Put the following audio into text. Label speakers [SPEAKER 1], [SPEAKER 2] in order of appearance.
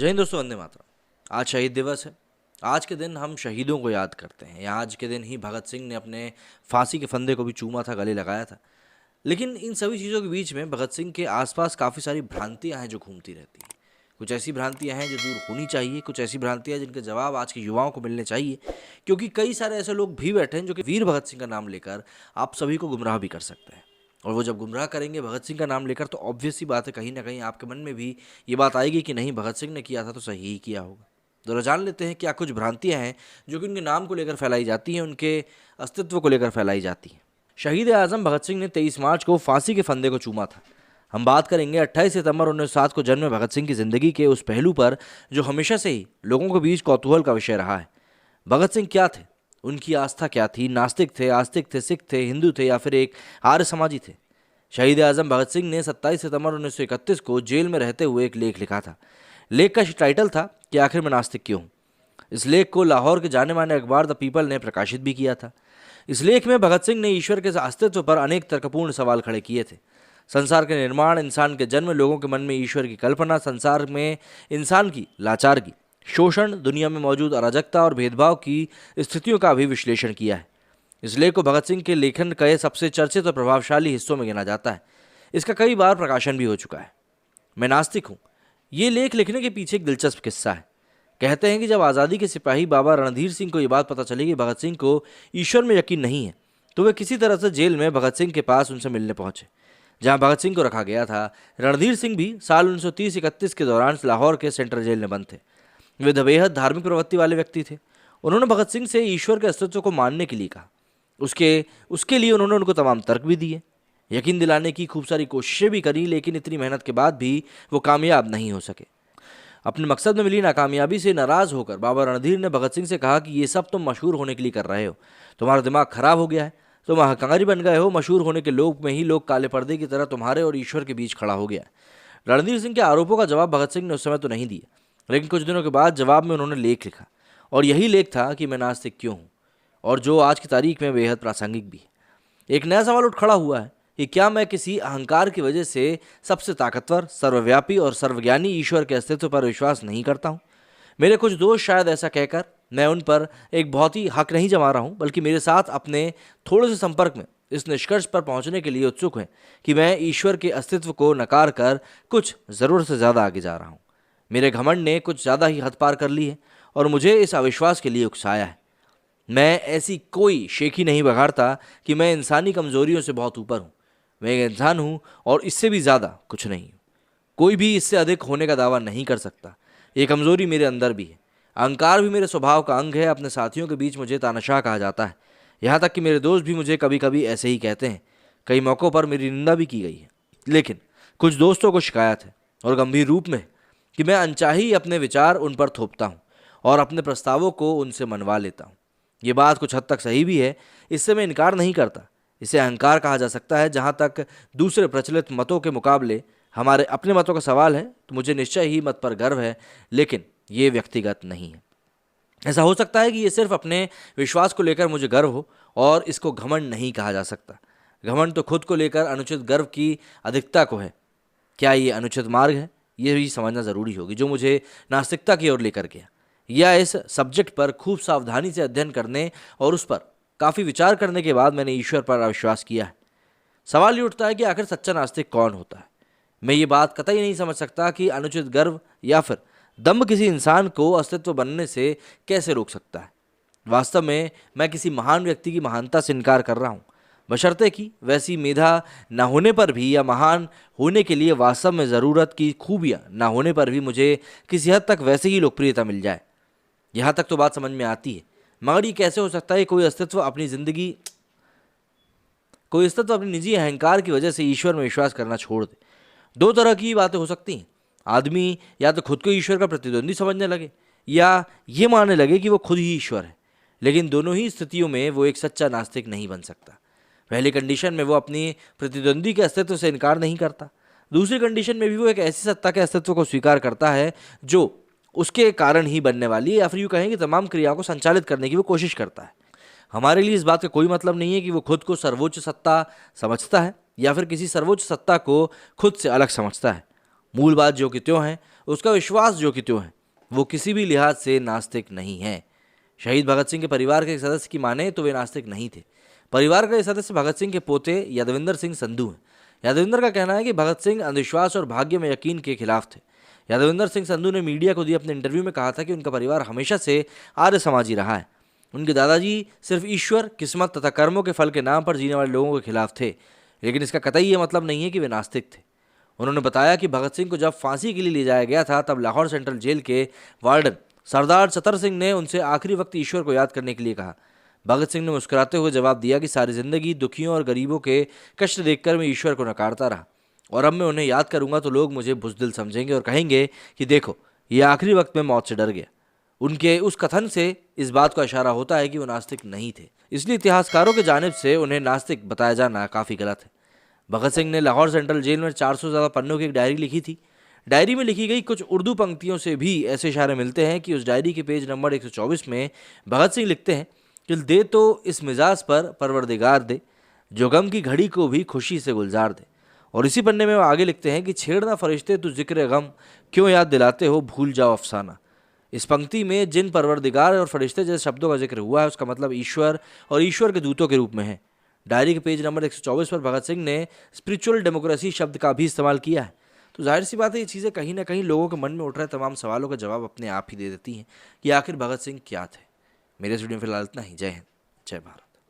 [SPEAKER 1] जय हिंद दोस्तों, वंदे मातरम। आज शहीद दिवस है। आज के दिन हम शहीदों को याद करते हैं। या आज के दिन ही भगत सिंह ने अपने फांसी के फंदे को भी चूमा था, गले लगाया था। लेकिन इन सभी चीज़ों के बीच में भगत सिंह के आसपास काफ़ी सारी भ्रांतियां हैं जो घूमती रहती हैं। कुछ ऐसी भ्रांतियां हैं जो दूर होनी चाहिए, कुछ ऐसी भ्रांतियां हैं जिनके जवाब आज के युवाओं को मिलने चाहिए, क्योंकि कई सारे ऐसे लोग भी बैठे हैं जो कि वीर भगत सिंह का नाम लेकर आप सभी को गुमराह भी कर सकते हैं। और वो जब गुमराह करेंगे भगत सिंह का नाम लेकर, तो ऑब्वियस सी बात है, कहीं ना कहीं आपके मन में भी ये बात आएगी कि नहीं, भगत सिंह ने किया था तो सही ही किया होगा। जरा जान लेते हैं क्या कुछ भ्रांतियां हैं जो कि उनके नाम को लेकर फैलाई जाती हैं, उनके अस्तित्व को लेकर फैलाई जाती हैं। शहीद आजम भगत सिंह ने 23 मार्च को फांसी के फंदे को चूमा था। हम बात करेंगे 28 सितंबर 1907 को जन्मे भगत सिंह की जिंदगी के उस पहलू पर जो हमेशा से ही लोगों के बीच कौतूहल का विषय रहा है। भगत सिंह क्या थे, उनकी आस्था क्या थी? नास्तिक थे, आस्तिक थे, सिख थे, हिंदू थे या फिर एक आर्य समाजी थे? शहीद आजम भगत सिंह ने 27 सितंबर 1931 को जेल में रहते हुए एक लेख लिखा था। लेख का टाइटल था कि आखिर मैं नास्तिक क्यों हूँ। इस लेख को लाहौर के जाने माने अखबार द पीपल ने प्रकाशित भी किया था। इस लेख में भगत सिंह ने ईश्वर के अस्तित्व पर अनेक तर्कपूर्ण सवाल खड़े किए थे। संसार के निर्माण, इंसान के जन्म, लोगों के मन में ईश्वर की कल्पना, संसार में इंसान की लाचारगी, शोषण, दुनिया में मौजूद अराजकता और भेदभाव की स्थितियों का भी विश्लेषण किया है। इस लेख को भगत सिंह के लेखन के सबसे चर्चित और प्रभावशाली हिस्सों में गिना जाता है। इसका कई बार प्रकाशन भी हो चुका है। मैं नास्तिक हूँ, ये लेख लिखने के पीछे एक दिलचस्प किस्सा है। कहते हैं कि जब आज़ादी के सिपाही बाबा रणधीर सिंह को ये बात पता चली कि भगत सिंह को ईश्वर में यकीन नहीं है, तो वे किसी तरह से जेल में भगत सिंह के पास उनसे मिलने पहुंचे, जहां भगत सिंह को रखा गया था। रणधीर सिंह भी साल 1930-31 के दौरान लाहौर के सेंट्रल जेल में बंद थे। वे बेहद धार्मिक प्रवृत्ति वाले व्यक्ति थे। उन्होंने भगत सिंह से ईश्वर के अस्तित्व को मानने के लिए कहा। उसके लिए उन्होंने उनको तमाम तर्क भी दिए, यकीन दिलाने की खूब सारी कोशिशें भी करी, लेकिन इतनी मेहनत के बाद भी वो कामयाब नहीं हो सके। अपने मकसद में मिली नाकामयाबी से नाराज होकर बाबा रणधीर ने भगत सिंह से कहा कि ये सब तुम मशहूर होने के लिए कर रहे हो, तुम्हारा दिमाग खराब हो गया है, तुम अहंकारी बन गए हो, मशहूर होने के लोग में ही लोग काले पर्दे की तरह तुम्हारे और ईश्वर के बीच खड़ा हो गया है। रणधीर सिंह के आरोपों का जवाब भगत सिंह ने उस समय तो नहीं दिया, लेकिन कुछ दिनों के बाद जवाब में उन्होंने लेख लिखा, और यही लेख था कि मैं नास्तिक क्यों हूँ, और जो आज की तारीख में बेहद प्रासंगिक भी है। एक नया सवाल उठ खड़ा हुआ है कि क्या मैं किसी अहंकार की वजह से सबसे ताकतवर, सर्वव्यापी और सर्वज्ञानी ईश्वर के अस्तित्व पर विश्वास नहीं करता हूँ? मेरे कुछ दोस्त शायद ऐसा कहकर मैं उन पर एक बहुत ही हक नहीं जमा रहा हूँ, बल्कि मेरे साथ अपने थोड़े से संपर्क में इस निष्कर्ष पर पहुँचने के लिए उत्सुक हैं कि मैं ईश्वर के अस्तित्व को नकार कर कुछ ज़रूरत से ज़्यादा आगे जा रहा हूँ। मेरे घमंड ने कुछ ज़्यादा ही हद पार कर ली है और मुझे इस अविश्वास के लिए उकसाया है। मैं ऐसी कोई शेखी नहीं बघाड़ता कि मैं इंसानी कमजोरियों से बहुत ऊपर हूँ। मैं एक इंसान हूँ और इससे भी ज़्यादा कुछ नहीं हूँ। कोई भी इससे अधिक होने का दावा नहीं कर सकता। ये कमजोरी मेरे अंदर भी है। अहंकार भी मेरे स्वभाव का अंग है। अपने साथियों के बीच मुझे तानाशाह कहा जाता है। यहाँ तक कि मेरे दोस्त भी मुझे कभी कभी ऐसे ही कहते हैं। कई मौक़ों पर मेरी निंदा भी की गई है, लेकिन कुछ दोस्तों को शिकायत है, और गंभीर रूप में, कि मैं अनचाही अपने विचार उन पर थोपता हूँ और अपने प्रस्तावों को उनसे मनवा लेता हूँ। ये बात कुछ हद तक सही भी है, इससे मैं इनकार नहीं करता। इसे अहंकार कहा जा सकता है। जहाँ तक दूसरे प्रचलित मतों के मुकाबले हमारे अपने मतों का सवाल है, तो मुझे निश्चय ही मत पर गर्व है, लेकिन ये व्यक्तिगत नहीं है। ऐसा हो सकता है कि ये सिर्फ अपने विश्वास को लेकर मुझे गर्व हो, और इसको घमंड नहीं कहा जा सकता। घमंड तो खुद को लेकर अनुचित गर्व की अधिकता को है। क्या ये अनुचित मार्ग है? ये भी समझना ज़रूरी होगी, जो मुझे नास्तिकता की ओर लेकर गया। या इस सब्जेक्ट पर खूब सावधानी से अध्ययन करने और उस पर काफ़ी विचार करने के बाद मैंने ईश्वर पर अविश्वास किया है। सवाल ये उठता है कि आखिर सच्चा नास्तिक कौन होता है? मैं ये बात कतई नहीं समझ सकता कि अनुचित गर्व या फिर दंभ किसी इंसान को अस्तित्व बनने से कैसे रोक सकता है। वास्तव में मैं किसी महान व्यक्ति की महानता से इनकार कर रहा हूँ, बशर्ते कि वैसी मेधा न होने पर भी, या महान होने के लिए वास्तव में ज़रूरत की खूबियाँ न होने पर भी मुझे किसी हद तक वैसे ही लोकप्रियता मिल जाए। यहाँ तक तो बात समझ में आती है, मगर ये कैसे हो सकता है कोई अस्तित्व अपनी निजी अहंकार की वजह से ईश्वर में विश्वास करना छोड़ दे? दो तरह की बातें हो सकती हैं। आदमी या तो खुद को ईश्वर का प्रतिद्वंदी समझने लगे, या ये मानने लगे कि वो खुद ही ईश्वर है। लेकिन दोनों ही स्थितियों में वो एक सच्चा नास्तिक नहीं बन सकता। पहली कंडीशन में वो अपनी प्रतिद्वंदी के अस्तित्व से इनकार नहीं करता। दूसरी कंडीशन में भी वो एक ऐसी सत्ता के अस्तित्व को स्वीकार करता है जो उसके कारण ही बनने वाली है, या फिर यूँ कहें कि तमाम क्रियाओं को संचालित करने की वो कोशिश करता है। हमारे लिए इस बात का कोई मतलब नहीं है कि वो खुद को सर्वोच्च सत्ता समझता है या फिर किसी सर्वोच्च सत्ता को खुद से अलग समझता है। मूल बात जो कि त्यों है, उसका विश्वास जो कि त्यों है, वो किसी भी लिहाज से नास्तिक नहीं है। शहीद भगत सिंह के परिवार के एक सदस्य की माने तो वे नास्तिक नहीं थे। परिवार का ये सदस्य भगत सिंह के पोते यादविंदर सिंह संधू हैं। यादविंदर का कहना है कि भगत सिंह अंधविश्वास और भाग्य में यकीन के खिलाफ थे। यादविंदर सिंह संधू ने मीडिया को दिए अपने इंटरव्यू में कहा था कि उनका परिवार हमेशा से आर्य समाजी रहा है। उनके दादाजी सिर्फ ईश्वर, किस्मत तथा कर्मों के फल के नाम पर जीने वाले लोगों के खिलाफ थे, लेकिन इसका कतई ये मतलब नहीं है कि वे नास्तिक थे। उन्होंने बताया कि भगत सिंह को जब फांसी के लिए ले जाया गया था, तब लाहौर सेंट्रल जेल के वार्डन सरदार चतर सिंह ने उनसे आखिरी वक्त ईश्वर को याद करने के लिए कहा। भगत सिंह ने मुस्कुराते हुए जवाब दिया कि सारी जिंदगी दुखियों और गरीबों के कष्ट देखकर मैं ईश्वर को नकारता रहा, और अब मैं उन्हें याद करूंगा तो लोग मुझे बुज़दिल समझेंगे और कहेंगे कि देखो, ये आखिरी वक्त में मौत से डर गया। उनके उस कथन से इस बात का इशारा होता है कि वो नास्तिक नहीं थे, इसलिए इतिहासकारों की जानिब से उन्हें नास्तिक बताया जाना काफ़ी गलत है। भगत सिंह ने लाहौर सेंट्रल जेल में 400 से ज़्यादा पन्नों की एक डायरी लिखी थी। डायरी में लिखी गई कुछ उर्दू पंक्तियों से भी ऐसे इशारे मिलते हैं कि उस डायरी के पेज नंबर 124 में भगत सिंह लिखते हैं कि दे तो इस मिजाज पर परवरदिगार दे, जो गम की घड़ी को भी खुशी से गुलजार दे। और इसी पन्ने में वो आगे लिखते हैं कि छेड़ना फरिश्ते तू जिक्र गम, क्यों याद दिलाते हो भूल जाओ अफसाना। इस पंक्ति में जिन परवरदिगार और फरिश्ते जैसे शब्दों का जिक्र हुआ है, उसका मतलब ईश्वर और ईश्वर के दूतों के रूप में है। डायरी के पेज नंबर 124 पर भगत सिंह ने स्पिरिचुअल डेमोक्रेसी शब्द का भी इस्तेमाल किया है। तो जाहिर सी बात है, ये चीज़ें कहीं ना कहीं लोगों के मन में उठ रहे तमाम सवालों का जवाब अपने आप ही दे देती हैं कि आखिर भगत सिंह क्या थे। मेरे इस वीडियो में फिलहाल इतना ही। जय हिंद, जय भारत।